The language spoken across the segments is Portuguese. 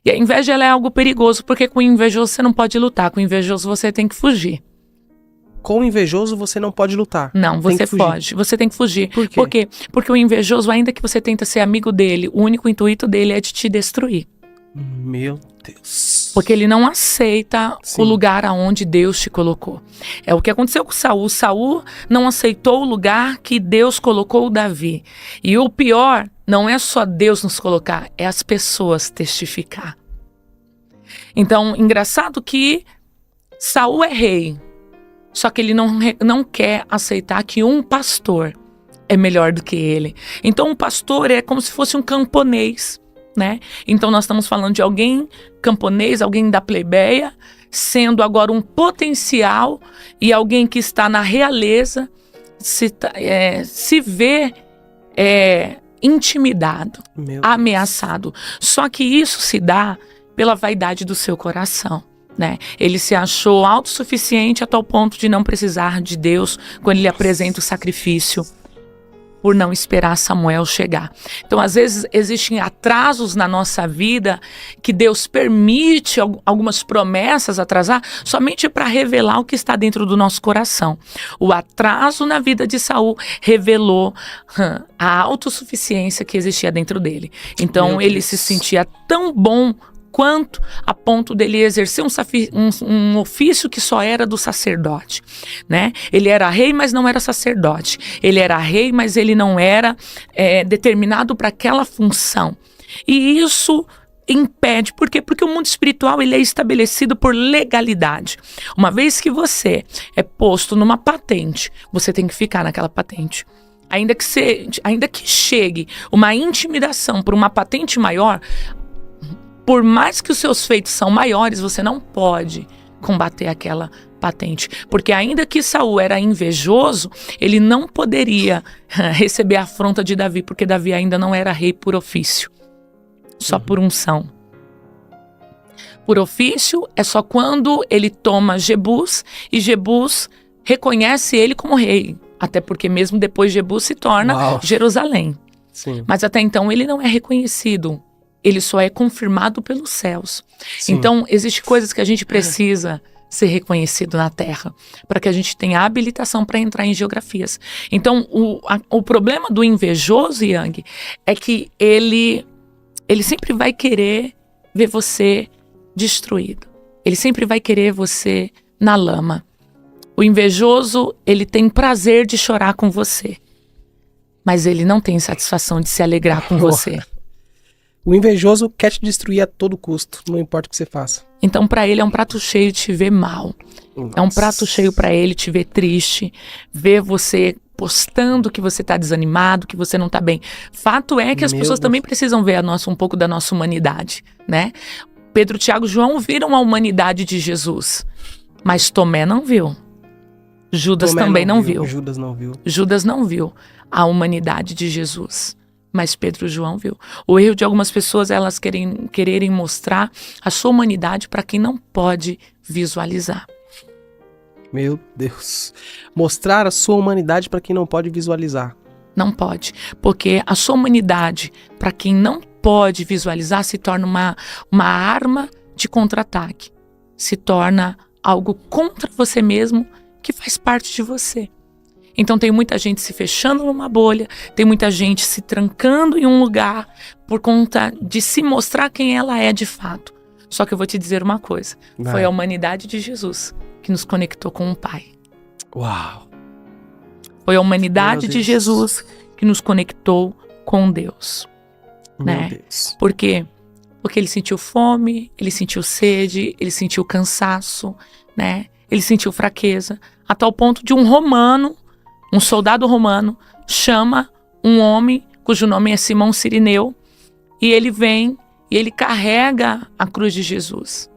E a inveja, ela é algo perigoso, porque com o invejoso você não pode lutar, com o invejoso você tem que fugir. Com o invejoso você não pode lutar. Não, você foge, você tem que fugir. Por quê? Por quê? Porque o invejoso, ainda que você tenta ser amigo dele, o único intuito dele é de te destruir. Meu Deus. Porque ele não aceita Sim. o lugar aonde Deus te colocou. É o que aconteceu com Saul. Saul não aceitou o lugar que Deus colocou o Davi. E o pior, não é só Deus nos colocar, é as pessoas testificar. Então, engraçado que Saul é rei, só que ele não quer aceitar que um pastor é melhor do que ele. Então, um pastor é como se fosse um camponês, né? Então, nós estamos falando de alguém camponês, alguém da plebeia, sendo agora um potencial e alguém que está na realeza, se vê intimidado, ameaçado. Só que isso se dá pela vaidade do seu coração, né? Ele se achou autossuficiente a tal ponto de não precisar de Deus quando ele apresenta o sacrifício, por não esperar Samuel chegar. Então, às vezes, existem atrasos na nossa vida que Deus permite algumas promessas atrasar somente para revelar o que está dentro do nosso coração. O atraso na vida de Saul revelou a autossuficiência que existia dentro dele. Então, ele se sentia tão bom quanto a ponto dele exercer um ofício que só era do sacerdote, né? Ele era rei, mas não era sacerdote. Ele era rei, mas ele não era determinado para aquela função. E isso impede. Por quê? Porque o mundo espiritual ele é estabelecido por legalidade. Uma vez que você é posto numa patente, você tem que ficar naquela patente. Ainda que chegue uma intimidação por uma patente maior, por mais que os seus feitos são maiores, você não pode combater aquela patente. Porque ainda que Saul era invejoso, ele não poderia receber a afronta de Davi, porque Davi ainda não era rei por ofício, só por unção. Por ofício é só quando ele toma Jebus e Jebus reconhece ele como rei. Até porque mesmo depois Jebus se torna Jerusalém. Sim. Mas até então ele não é reconhecido. Ele só é confirmado pelos céus. Sim. Então, existem coisas que a gente precisa ser reconhecido na terra, para que a gente tenha habilitação para entrar em geografias. Então, o problema do invejoso, Yang, é que ele sempre vai querer ver você destruído. Ele sempre vai querer você na lama. O invejoso, ele tem prazer de chorar com você, mas ele não tem satisfação de se alegrar com você. O invejoso quer te destruir a todo custo, não importa o que você faça. Então, para ele é um prato cheio te ver mal. Nossa. É um prato cheio para ele te ver triste, ver você postando que você está desanimado, que você não está bem. Fato é que as pessoas também precisam ver um pouco da nossa humanidade, né? Pedro, Tiago e João viram a humanidade de Jesus, mas Tomé não viu. Judas também não viu. Judas não viu. Judas não viu a humanidade de Jesus. Mas Pedro e João viu. O erro de algumas pessoas é elas quererem mostrar a sua humanidade para quem não pode visualizar. Meu Deus. Mostrar a sua humanidade para quem não pode visualizar. Não pode. Porque a sua humanidade, para quem não pode visualizar, se torna uma arma de contra-ataque. Se torna algo contra você mesmo que faz parte de você. Então tem muita gente se fechando numa bolha, tem muita gente se trancando em um lugar por conta de se mostrar quem ela é de fato. Só que eu vou te dizer uma coisa, foi a humanidade de Jesus que nos conectou com o Pai. Uau! Foi a humanidade de Jesus que nos conectou com Deus. Né? Deus. Por quê? Porque ele sentiu fome, ele sentiu sede, ele sentiu cansaço, né? Ele sentiu fraqueza, a tal ponto de um soldado romano chama um homem cujo nome é Simão Cirineu e ele vem e ele carrega a cruz de Jesus.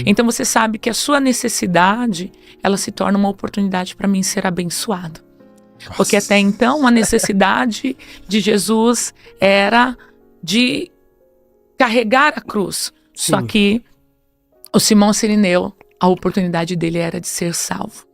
Então você sabe que a sua necessidade, ela se torna uma oportunidade para mim ser abençoado. Nossa. Porque até então a necessidade de Jesus era de carregar a cruz. Sim. Só que o Simão Cirineu, a oportunidade dele era de ser salvo.